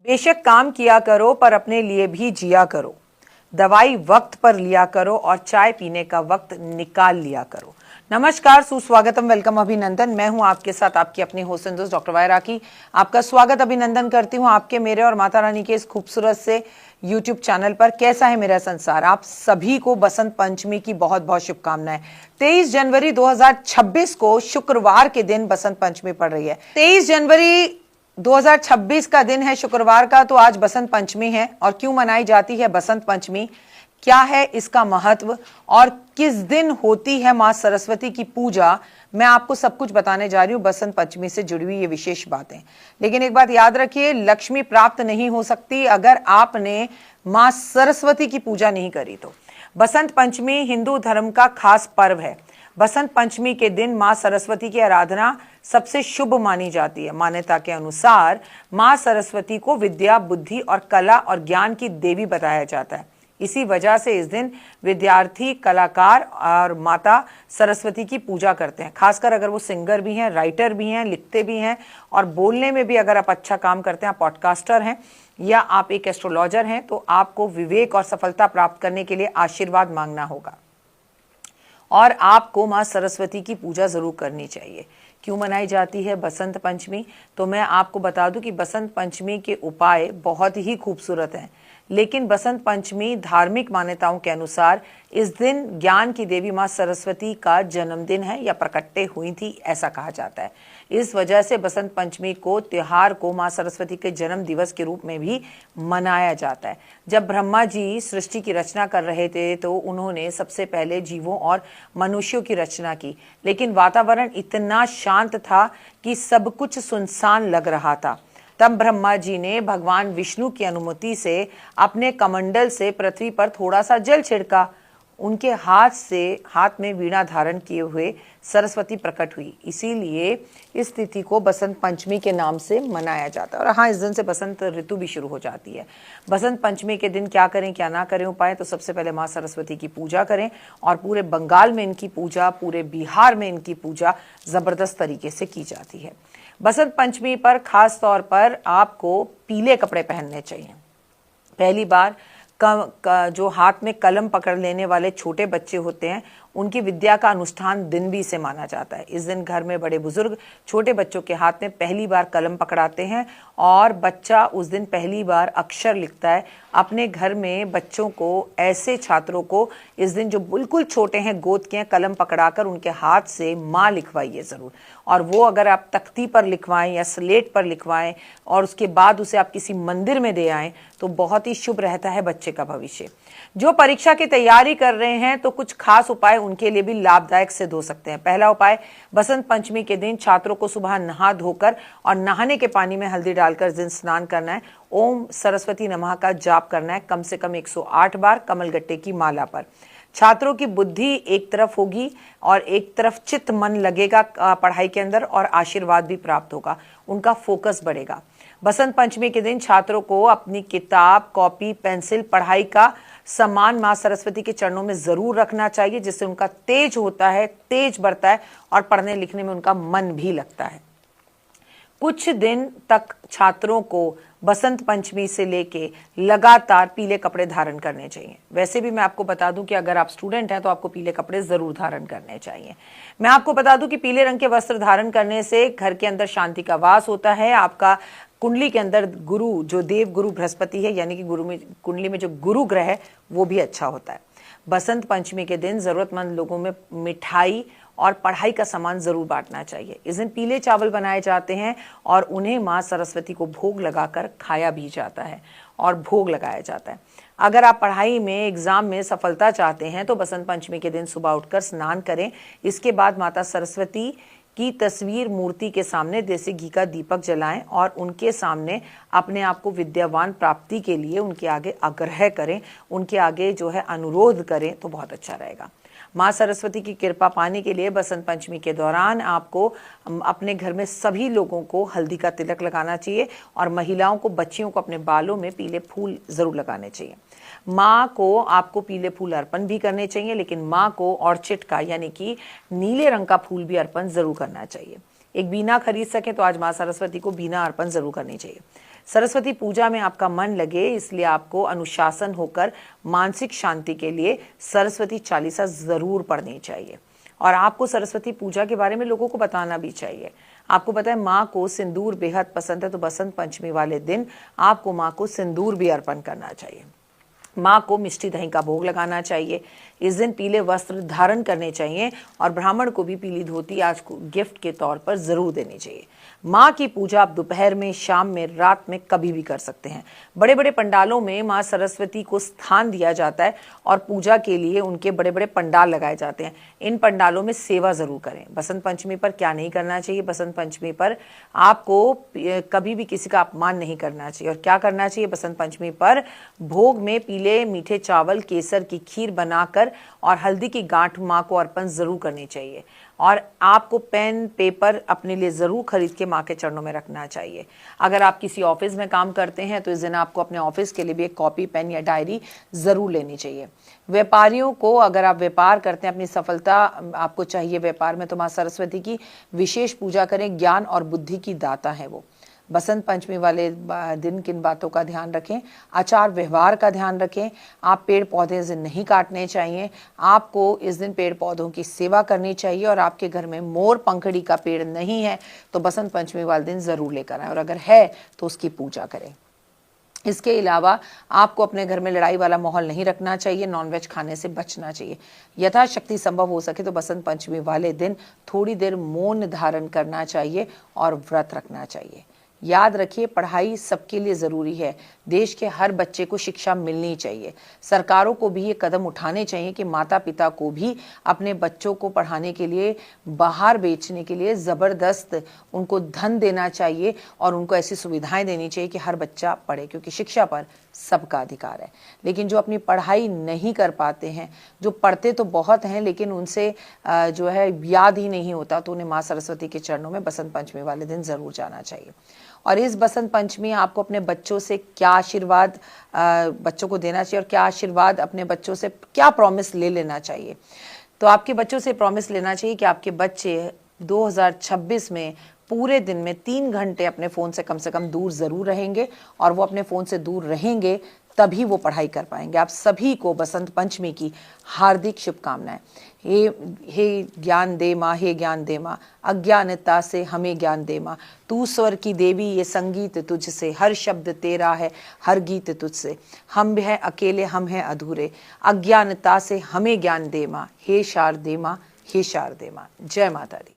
बेशक काम किया करो पर अपने लिए भी जिया करो। दवाई वक्त पर लिया करो और चाय पीने का वक्त निकाल लिया करो। नमस्कार, सुस्वागतम, वेलकम, अभिनंदन। मैं हूं आपके साथ आपकी अपनी होस्ट दोस्त डॉक्टर वाय राकी। आपका स्वागत अभिनंदन करती हूं आपके, मेरे और माता रानी के इस खूबसूरत से यूट्यूब चैनल पर। कैसा है मेरा संसार? आप सभी को बसंत पंचमी की बहुत बहुत शुभकामनाएं। 23 जनवरी 2026 को शुक्रवार के दिन बसंत पंचमी पड़ रही है। 23 जनवरी 2026 का दिन है शुक्रवार का, तो आज बसंत पंचमी है। और क्यों मनाई जाती है बसंत पंचमी, क्या है इसका महत्व और किस दिन होती है मां सरस्वती की पूजा, मैं आपको सब कुछ बताने जा रही हूं बसंत पंचमी से जुड़ी हुई ये विशेष बातें। लेकिन एक बात याद रखिए, लक्ष्मी प्राप्त नहीं हो सकती अगर आपने मां सरस्वती की पूजा नहीं करी तो। बसंत पंचमी हिंदू धर्म का खास पर्व है। बसंत पंचमी के दिन मां सरस्वती की आराधना सबसे शुभ मानी जाती है। मान्यता के अनुसार मां सरस्वती को विद्या, बुद्धि और कला और ज्ञान की देवी बताया जाता है। इसी वजह से इस दिन विद्यार्थी, कलाकार और माता सरस्वती की पूजा करते हैं। खासकर अगर वो सिंगर भी हैं, राइटर भी हैं, लिखते भी हैं और बोलने में भी अगर आप अच्छा काम करते हैं, आप पॉडकास्टर हैं या आप एक एस्ट्रोलॉजर हैं, तो आपको विवेक और सफलता प्राप्त करने के लिए आशीर्वाद मांगना होगा और आपको मां सरस्वती की पूजा जरूर करनी चाहिए। क्यों मनाई जाती है बसंत पंचमी, तो मैं आपको बता दूं कि बसंत पंचमी के उपाय बहुत ही खूबसूरत हैं। लेकिन बसंत पंचमी धार्मिक मान्यताओं के अनुसार इस दिन ज्ञान की देवी मां सरस्वती का जन्मदिन है या प्रकटे हुई थी, ऐसा कहा जाता है। इस वजह से बसंत पंचमी को त्योहार को मां सरस्वती के जन्म दिवस के रूप में भी मनाया जाता है। जब ब्रह्मा जी सृष्टि की रचना कर रहे थे तो उन्होंने सबसे पहले जीवों और मनुष्यों की रचना की, लेकिन वातावरण इतना शांत था कि सब कुछ सुनसान लग रहा था। तब ब्रह्मा जी ने भगवान विष्णु की अनुमति से अपने कमंडल से पृथ्वी पर थोड़ा सा जल छिड़का। उनके हाथ में वीणा धारण किए हुए सरस्वती प्रकट हुई। इसीलिए इस तिथि को बसंत पंचमी के नाम से मनाया जाता है। और हाँ, इस दिन से बसंत ऋतु भी शुरू हो जाती है। बसंत पंचमी के दिन क्या करें क्या ना करें उपाय, तो सबसे पहले माँ सरस्वती की पूजा करें। और पूरे बंगाल में इनकी पूजा, पूरे बिहार में इनकी पूजा जबरदस्त तरीके से की जाती है। बसंत पंचमी पर खास तौर पर आपको पीले कपड़े पहनने चाहिए। पहली बार जो हाथ में कलम पकड़ लेने वाले छोटे बच्चे होते हैं, उनकी विद्या का अनुष्ठान दिन भी इसे माना जाता है। इस दिन घर में बड़े बुजुर्ग छोटे बच्चों के हाथ में पहली बार कलम पकड़ाते हैं और बच्चा उस दिन पहली बार अक्षर लिखता है। अपने घर में बच्चों को, ऐसे छात्रों को इस दिन जो बिल्कुल छोटे हैं, गोद के हैं, कलम पकड़ाकर उनके हाथ से माँ लिखवाइए ज़रूर। और वो अगर आप तख्ती पर लिखवाएं या स्लेट पर लिखवाएं और उसके बाद उसे आप किसी मंदिर में दे आएं तो बहुत ही शुभ रहता है बच्चे का भविष्य। जो परीक्षा की तैयारी कर रहे हैं तो कुछ खास उपाय उनके लिए भी लाभदायक सिद्ध हो सकते हैं। पहला उपाय, बसंत पंचमी के दिन छात्रों को सुबह नहा धोकर और नहाने के पानी में हल्दी डालकर दिन स्नान करना है। ओम सरस्वती नमः का जाप करना है कम से कम 108 बार कमलगट्टे की माला पर। छात्रों की बुद्धि एक तरफ होगी और एक तरफ चित्त मन लगेगा पढ़ाई के अंदर और आशीर्वाद भी प्राप्त होगा, उनका फोकस बढ़ेगा। बसंत पंचमी के दिन छात्रों को अपनी किताब, कॉपी, पेंसिल, पढ़ाई का सामान मां सरस्वती के चरणों में जरूर रखना चाहिए, जिससे उनका तेज होता है, तेज बढ़ता है और पढ़ने लिखने में उनका मन भी लगता है। कुछ दिन तक छात्रों को बसंत पंचमी से लेके लगातार पीले कपड़े धारण करने चाहिए। वैसे भी मैं आपको बता दूं कि अगर आप स्टूडेंट हैं तो आपको पीले कपड़े जरूर धारण करने चाहिए। मैं आपको बता दूं कि पीले रंग के वस्त्र धारण करने से घर के अंदर शांति का वास होता है। आपका कुंडली के अंदर गुरु, जो देव गुरु बृहस्पति है, यानी कि कुंडली में जो गुरु ग्रह है, वो भी अच्छा होता है। बसंत पंचमी के दिन जरूरतमंद लोगों में मिठाई और पढ़ाई का सामान जरूर बांटना चाहिए। इस दिन पीले चावल बनाए जाते हैं और उन्हें मां सरस्वती को भोग लगाकर खाया भी जाता है और भोग लगाया जाता है। अगर आप पढ़ाई में, एग्जाम में सफलता चाहते हैं तो बसंत पंचमी के दिन सुबह उठकर स्नान करें। इसके बाद माता सरस्वती की तस्वीर, मूर्ति के सामने देसी घी का दीपक जलाएं और उनके सामने अपने आप को विद्यावान प्राप्ति के लिए उनके आगे आग्रह करें, उनके आगे जो है अनुरोध करें, तो बहुत अच्छा रहेगा। माँ सरस्वती की कृपा पाने के लिए बसंत पंचमी के दौरान आपको अपने घर में सभी लोगों को हल्दी का तिलक लगाना चाहिए और महिलाओं को, बच्चियों को अपने बालों में पीले फूल जरूर लगाने चाहिए। माँ को आपको पीले फूल अर्पण भी करने चाहिए, लेकिन माँ को ऑर्चिड का यानी कि नीले रंग का फूल भी अर्पण जरूर करना चाहिए। एक बीना खरीद सके तो आज माँ सरस्वती को बीना अर्पण जरूर करनी चाहिए। सरस्वती पूजा में आपका मन लगे, इसलिए आपको अनुशासन होकर मानसिक शांति के लिए सरस्वती चालीसा जरूर पढ़नी चाहिए। और आपको सरस्वती पूजा के बारे में लोगों को बताना भी चाहिए। आपको पता है माँ को सिंदूर बेहद पसंद है, तो बसंत पंचमी वाले दिन आपको माँ को सिंदूर भी अर्पण करना चाहिए। माँ को मिष्टी दही का भोग लगाना चाहिए। इस दिन पीले वस्त्र धारण करने चाहिए और ब्राह्मण को भी पीली धोती आज को गिफ्ट के तौर पर जरूर देनी चाहिए। माँ की पूजा आप दोपहर में, शाम में, रात में कभी भी कर सकते हैं। बड़े बड़े पंडालों में माँ सरस्वती को स्थान दिया जाता है और पूजा के लिए उनके बड़े बड़े पंडाल लगाए जाते हैं। इन पंडालों में सेवा जरूर करें। बसंत पंचमी पर क्या नहीं करना चाहिए? बसंत पंचमी पर आपको कभी भी किसी का अपमान नहीं करना चाहिए। और क्या करना चाहिए बसंत पंचमी पर? भोग में पीले मीठे चावल, केसर की खीर बनाकर और हल्दी की गांठ माँ को अर्पण जरूर करनी चाहिए। और आपको पेन पेपर अपने लिए जरूर खरीद के माँ के चरणों में रखना चाहिए। अगर आप किसी ऑफिस में काम करते हैं तो इस दिन आपको अपने ऑफिस के लिए भी एक कॉपी, पेन या डायरी जरूर लेनी चाहिए। व्यापारियों को, अगर आप व्यापार करते हैं, अपनी सफलता आपको चाहिए व्यापार में, तो माँ सरस्वती की विशेष पूजा करें। ज्ञान और बुद्धि की दाता है वो। बसंत पंचमी वाले दिन किन बातों का ध्यान रखें? आचार व्यवहार का ध्यान रखें। आप पेड़ पौधे इस दिन नहीं काटने चाहिए। आपको इस दिन पेड़ पौधों की सेवा करनी चाहिए। और आपके घर में मोर पंखड़ी का पेड़ नहीं है तो बसंत पंचमी वाले दिन जरूर लेकर आए, और अगर है तो उसकी पूजा करें। इसके अलावा आपको अपने घर में लड़ाई वाला माहौल नहीं रखना चाहिए। नॉनवेज खाने से बचना चाहिए। यथाशक्ति संभव हो सके तो बसंत पंचमी वाले दिन थोड़ी देर मौन धारण करना चाहिए और व्रत रखना चाहिए। याद रखिए, पढ़ाई सबके लिए ज़रूरी है। देश के हर बच्चे को शिक्षा मिलनी चाहिए। सरकारों को भी ये कदम उठाने चाहिए कि माता पिता को भी अपने बच्चों को पढ़ाने के लिए, बाहर बेचने के लिए ज़बरदस्त उनको धन देना चाहिए और उनको ऐसी सुविधाएं देनी चाहिए कि हर बच्चा पढ़े, क्योंकि शिक्षा पर सबका अधिकार है। लेकिन जो अपनी पढ़ाई नहीं कर पाते हैं, जो पढ़ते तो बहुत हैं लेकिन उनसे जो है याद ही नहीं होता, तो उन्हें माँ सरस्वती के चरणों में बसंत पंचमी वाले दिन ज़रूर जाना चाहिए। और इस बसंत पंचमी आपको अपने बच्चों से क्या आशीर्वाद बच्चों को देना चाहिए और क्या आशीर्वाद अपने बच्चों से क्या प्रॉमिस ले लेना चाहिए? तो आपके बच्चों से प्रॉमिस लेना चाहिए कि आपके बच्चे 2026 में पूरे दिन में 3 घंटे अपने फ़ोन से कम दूर ज़रूर रहेंगे, और वो अपने फ़ोन से दूर रहेंगे तभी वो पढ़ाई कर पाएंगे। आप सभी को बसंत पंचमी की हार्दिक शुभकामनाएं। हे ज्ञान दे माँ, हे ज्ञान दे माँ, अज्ञानता से हमें ज्ञान दे माँ। तू स्वर की देवी, ये संगीत तुझसे, हर शब्द तेरा है, हर गीत तुझसे। हम हैं अकेले, हम हैं अधूरे, अज्ञानता से हमें ज्ञान दे माँ। हे शारदे माँ, हे शारदे माँ। जय माता दी।